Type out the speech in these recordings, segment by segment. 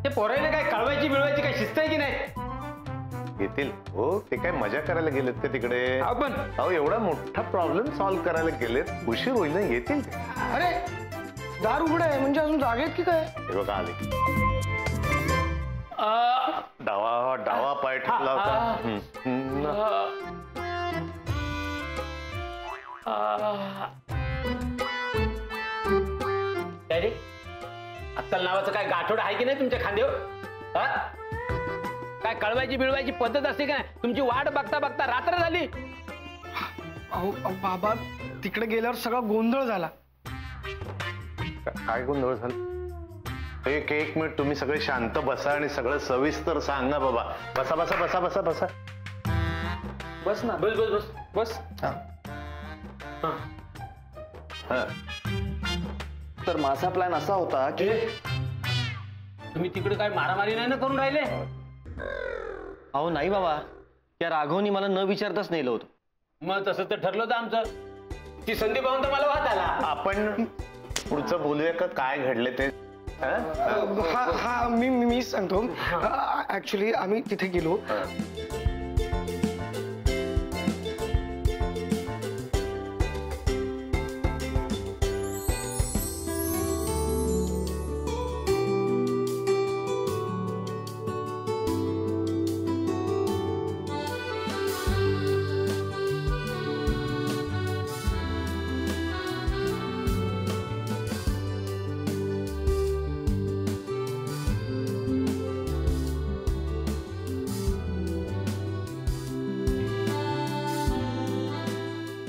ते पोरायला काय कळवायची मिळवायची काय शिस्त आहे की नाही? येतील हो, ते काय मजा करायला गेलेत का तिकडे? आपण अहो एवढा मोठा प्रॉब्लेम सॉल्व्ह करायला गेलेत, उशीर होईल ना, येतील ते. अरे दार उघड आहे म्हणजे अजून जागेत की काय? हे बघा आले. डावा डावा पाय ठेवला होता. रे अक्कल नावाचं काय गाठोड आहे की नाही तुमच्या खांद्यावर? काय कळवायची बिळवायची पद्धत असते का? तुमची वाट बघता बघता रात्र झाली. अहो बाबा तिकडे गेल्यावर सगळा गोंधळ झाला. काय गोंधळ झाला? एक मिनिट, तुम्ही सगळे शांत बसा आणि सगळं सविस्तर सांगा बाबा. बसा बसा बसा बसा बसा. बस ना, बस बस बस बस. तर माझा प्लॅन असा होता की तुम्ही तिकडे काय मारामारी नाही ना करून राहिले? अहो नाही बाबा, त्या राघवनी मला न विचारताच नेलं होतं. मग तसं तर ठरलं होतं आमचं. ती संधी पाहून तर मला वाट आला. आपण पुढचं बोलूया का? काय घडले ते? हा मी सांगतो. ऍक्च्युली आम्ही तिथे गेलो.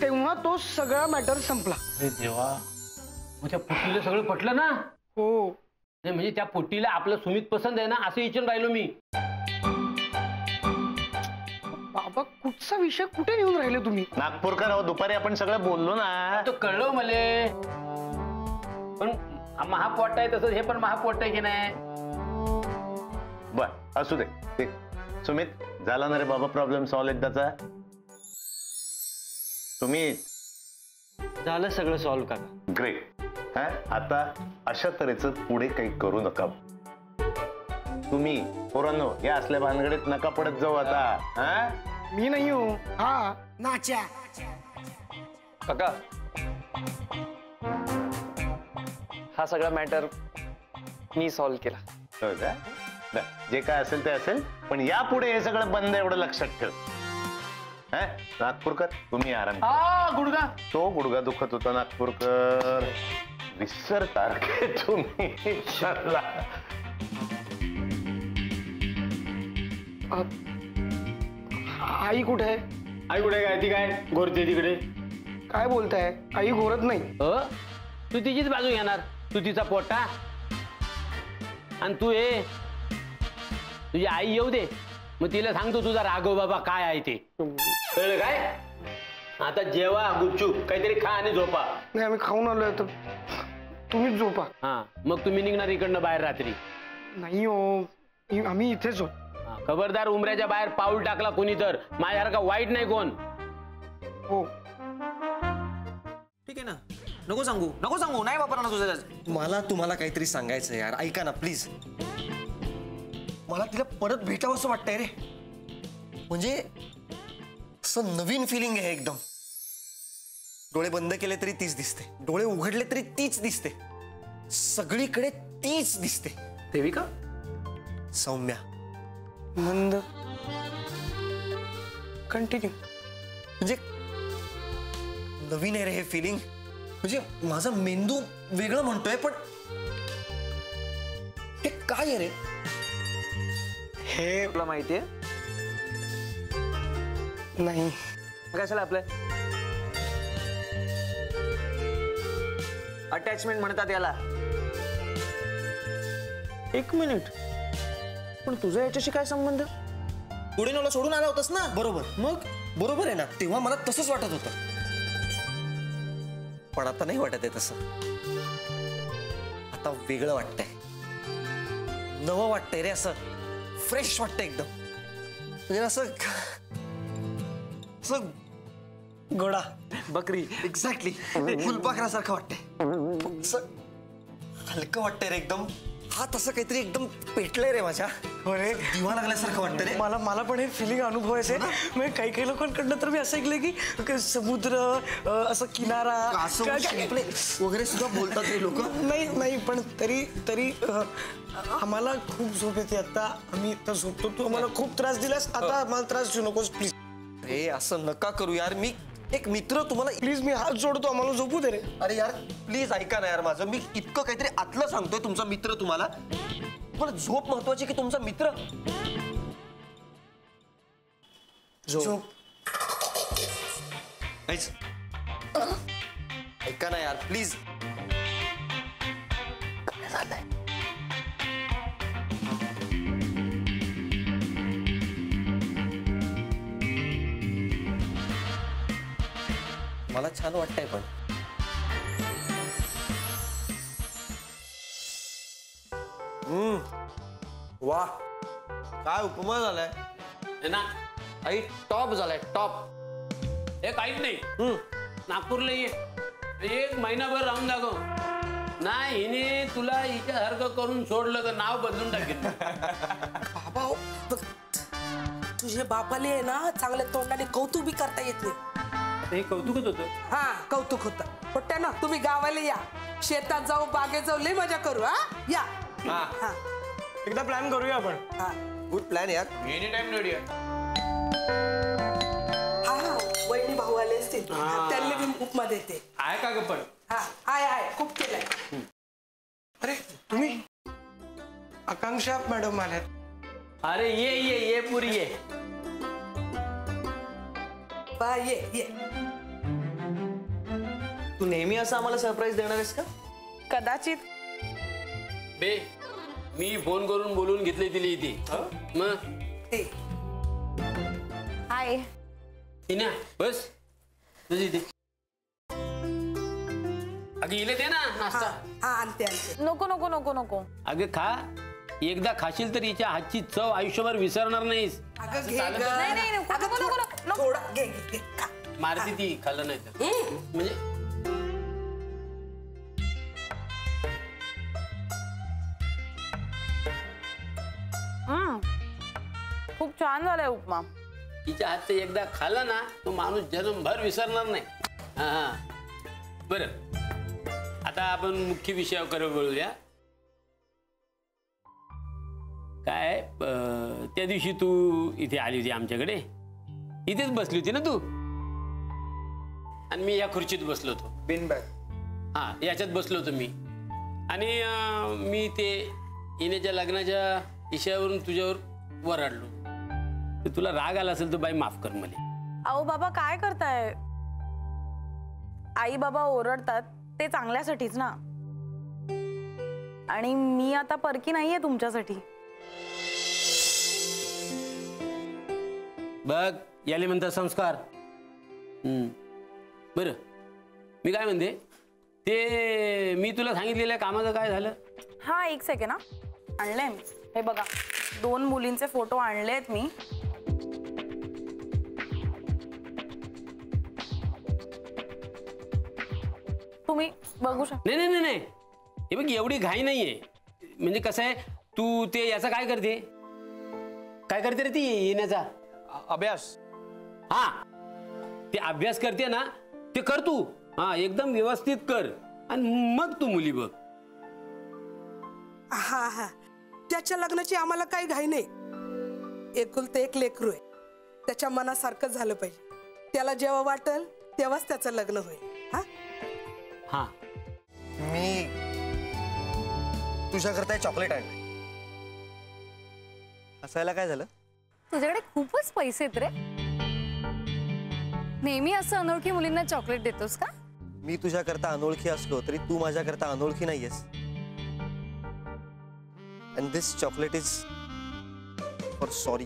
तेव्हा तो सगळा मॅटर संपला. देवा, मग त्या पोट्टीला सगळं पटलं ना? हो. म्हणजे त्या पोट्टीला आपलं सुमित पसंत आहे ना असं विचारून राहिलो मी. बाबा कुठचा विषय कुठे नेऊन राहिले तुम्ही? नागपूरकर अहो, दुपारी आपण सगळं बोललो ना. तो कळलं मले, पण महापोट आहे तसं हे पण महापोट आहे की नाही? बर असू दे. सुमित झाला ना रे बाबा प्रॉब्लेम सॉल्व्ह एकदाचा? तुम्ही झालं सगळं सॉल्व्ह काका. ग्रेट. आता अशा तऱ्हेचं पुढे काही करू नका तुम्ही. पोरांनो या असल्या भानगडीत नका पडत जाऊ आता. मी नाही हो. हा नाच्या काका, हा सगळा मॅटर मी सॉल्व्ह केला. हो का? जे काय असेल ते असेल, पण यापुढे हे सगळं बंद, एवढं लक्षात ठेव. नागपूरकर तुम्ही आराम करा. गुडगा, तो गुडगा दुखत होता नागपूरकर, विसरता तुम्ही. आई कुठे आहे? आई कुठे काय? ती काय घोरते तिकडे? काय बोलताय? आई घोरत नाही. तू तिचीच बाजू घेणार. तू तिचा पोटा आणि तू ये तुझी आई येऊ दे, मग तिला सांगतो तुझा राघव बाबा काय आहे ते. कळलं काय? आता जेवा गुपचूप, काहीतरी खा आणि झोपा. नाही आम्ही खाऊन आलोय तर तुम्हीच झोपा. हा मग तुम्ही निघणार इकडनं बाहेर रात्री? नाही हो, आम्ही इथेच हो. खबरदार, उमऱ्याच्या बाहेर पाऊल टाकला कोणी तर माझ्यासारखा वाईट नाही कोण. हो ठीक आहे ना, नको सांगू नाही वापरणार तुझं. मला तुम्हाला काहीतरी सांगायचं यार, ऐका ना प्लीज. मला तिला परत भेटावं असं वाटतंय रे. म्हणजे असं नवीन फिलिंग आहे एकदम. डोळे बंद केले तरी तीच दिसते, डोळे उघडले तरी तीच दिसते, सगळीकडे तीच दिसते. देविका, सौम्या, मंद, कंटिन्यू. म्हणजे नवीन आहे रे हे फिलिंग. म्हणजे माझा मेंदू वेगळं म्हणतोय, पण हे काय आहे रे? हे तुला माहितीये नाही? कशाला आपलं अटॅचमेंट म्हणतात याला. एक मिनिट, पण तुझा याच्याशी काय संबंध? पुढे मला सोडून आला होतास ना. बरोबर, मग बरोबर आहे ना. तेव्हा मला तसंच वाटत होतं, पण आता नाही वाटत आहे तसं. आता वेगळं वाटतंय, नवं वाटतंय रे. असं फ्रेश वाटतंय एकदम. म्हणजे असं घोडा, बकरी, एक्झॅक्टली फुलपाखरासारखं वाटतंय. असं हलकं वाटतंय रे एकदम. हा तसं काहीतरी एकदम पेटलंय रे माझ्या. हो रे, दिवा लागल्यासारखं वाटतं रे. मला पण हे फिलिंग अनुभवायचंय. म्हणजे काही लोकांकडनं तर मी असं ऐकलंय की समुद्र असं किनारा असं शिंपले वगैरे सुद्धा बोलतात रे लोक. नाही पण तरी आम्हाला खूप झोप येते आता. आम्ही तर झोपतो. तू आम्हाला खूप त्रास दिलास. आता आम्हाला त्रास देऊ नकोस प्लीज. रे असं नका करू यार. मी एक मित्र तुम्हाला. प्लीज मी हात जोडतो. आम्हाला झोपू दे रे. अरे यार प्लीज ऐका ना यार माझं. मी इतकं काहीतरी आतलं सांगतोय. तुमचा मित्र तुम्हाला झोप महत्वाची की तुमचा मित्र. झोप. ऐका ना यार प्लीज. काय झालंय? मला छान वाटतंय पण. वा काय उपमा झालाय. है ना आई टॉप झालाय टॉप. हे काहीच नाही. नागपूरला ये, एक महिनाभर राहून दाखव. नाही हिने तुला हिच्यासारखं करून सोडलं तर नाव बदलून टाकेल. बाबा हो, तुझे बापाले आहे ना चांगल्या तोंडाने कौतुक बी करता येत नाही. हे कौतुकच होतं. हा कौतुक होतं. पण ना तुम्ही गावाला या, शेतात जाऊ, बागेत जाऊ, लय मजा करू. हा या. हा एकदा प्लॅन करूया आपण. हा गुड प्लॅन यार. एनी टाइम रेडी आहे. हा वहिनी भाऊ आले असतील, त्यांनी बी उपमा देते. आहे का गप्पड? हा आहे खूप केलंय. अरे तुम्ही आकांक्षा मॅडम आल्यात. अरे ये पुरी ये. बा ये. तू नेहमी असं आम्हाला सरप्राईज देणार आहेस का? कदाचित. बे मी फोन करून बोलून घेतली तिला इथे. मग ते हाय. हिना बस तुझी इथे. अगं इले दे ना नाश्ता. हा आणते. नको नको नको नको. अगं खा. एकदा खाशील तर हिच्या हातची चव आयुष्यभर विसरणार नाहीस. अगं घे चालत गं. नाही नाही नको अगं, नको नको नको. थोडं घे खा. मारती ती खाल्लं नाही तर. म्हणजे खूप छान झालाय उपमा. तिच्या हातचं एकदा खाल्लं ना तो माणूस जन्मभर विसरणार नाही. हा बरं आता आपण मुख्य विषयाकडे वळूया. काय त्या दिवशी तू इथे आली होती आमच्याकडे. इथेच बसली होती ना तू. आणि मी या खुर्चीत बसलो होतो. हा याच्यात बसलो होतो मी. आणि मी ते येण्याच्या लग्नाच्या विषयावरून तुझ्यावर वराडलो. तर तुला राग आला असेल तर बाई माफ कर मला. अहो बाबा काय करताय. आई बाबा ओरडतात ते चांगल्यासाठीच ना. आणि मी आता परकी नाहीये तुमच्यासाठी. बघ याले म्हणतात संस्कार. बरं मी काय म्हणते ते मी तुला सांगितलेल्या कामाचं काय झालं. हा एक सेकंड. हा आणलंय मी. हे बघा 2 मुलींचे फोटो आणलेत मी. तुम्ही बघू शकता. नाही हे बघ एवढी घाई नाहीये. म्हणजे कसं आहे तू ते याचा काय करते रे ती येण्याचा अभ्यास. हा ते अभ्यास करते ना ते कर तू. हा एकदम व्यवस्थित कर आणि मग तू मुली बघ. हा त्याच्या लग्नाची आम्हाला काही घाई नाही. एकुलते एक लेकरू आहे. त्याच्या मनासारखं झालं पाहिजे. त्याला जेव्हा वाटेल तेव्हाच त्याचं लग्न होईल. हा मी तुझ्याकरता चॉकलेट आणले. हसायला काय झालं. तुझ्याकडे खूपच पैसे आहेत रे. नेहमी असं अनोळखी मुलींना चॉकलेट देतोस का? मी तुझ्याकरता अनोळखी असलो तरी तू माझ्याकरता अनोळखी नाहीयेस. And this chocolate is for sorry.